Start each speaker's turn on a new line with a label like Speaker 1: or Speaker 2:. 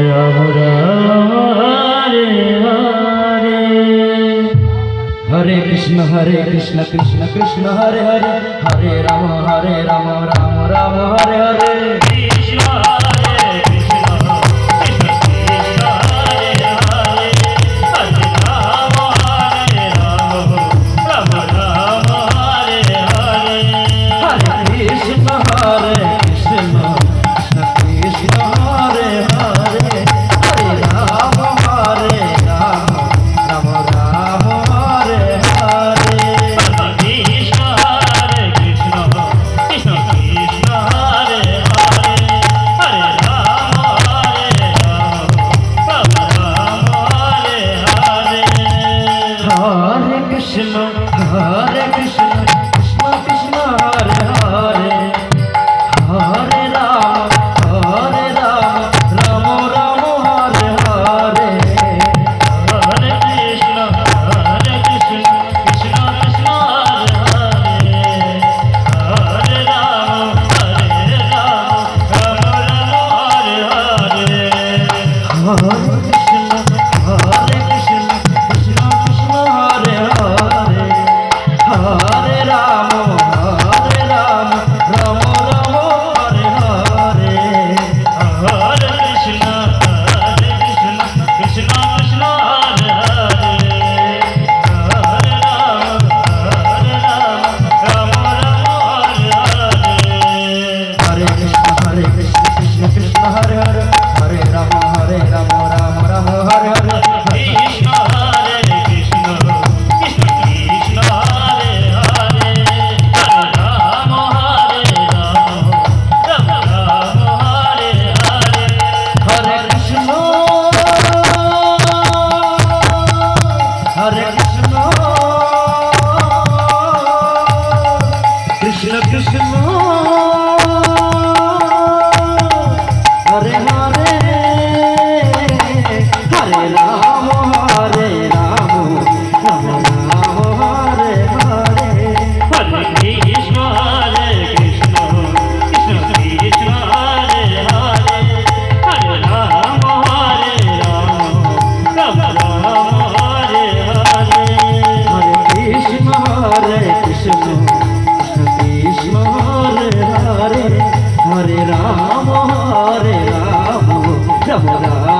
Speaker 1: Ram Ram Hare Hare, Hare Krishna Krishna Krishna Hare Hare, Hare Ram Ram Ram Hare Hare. Krishna Hare Krishna Krishna Krishna Hare Hare, Hare Ram Ram Ram Hare Hare. Hare Krishna Krishna Krishna Krishna Hare Hare, Hare Ram Ram Ram Ram Hare Hare. Krishna Hare Krishna Krishna Krishna Hare Hare, Hare Ram Ram Ram Hare Hare. Hare Krishna Krishna Krishna Hare Hare, Hare Ram Ram Ram Hare Hare. Hare Krishna Krishna Krishna Krishna Hare Hare, Hare Ram Ram Ram Hare Hare. Hare Krishna Krishna Krishna Hare Hare, Hare Ram Ram Ram Hare Hare. Hare Krishna Krishna Krishna Hare Hare, Hare Ram Ram Ram Hare Hare. Hare Krishna Krishna Krishna Hare Hare, Hare Ram Ram Ram Hare Hare. Krishna Hare Krishna Krishna Krishna Hare Hare, Hare Ram Ram Ram Hare Hare. Hare Krishna Krishna Krishna Hare Hare, Hare Ram Ram Ram Hare Hare. Hare Krishna Krishna Krishna Krishna Hare Hare, Hare Ram Ram Ram Hare Hare. Hare Krishna Krishna Krishna Krishna Hare Hare, Hare Ram Ram Ram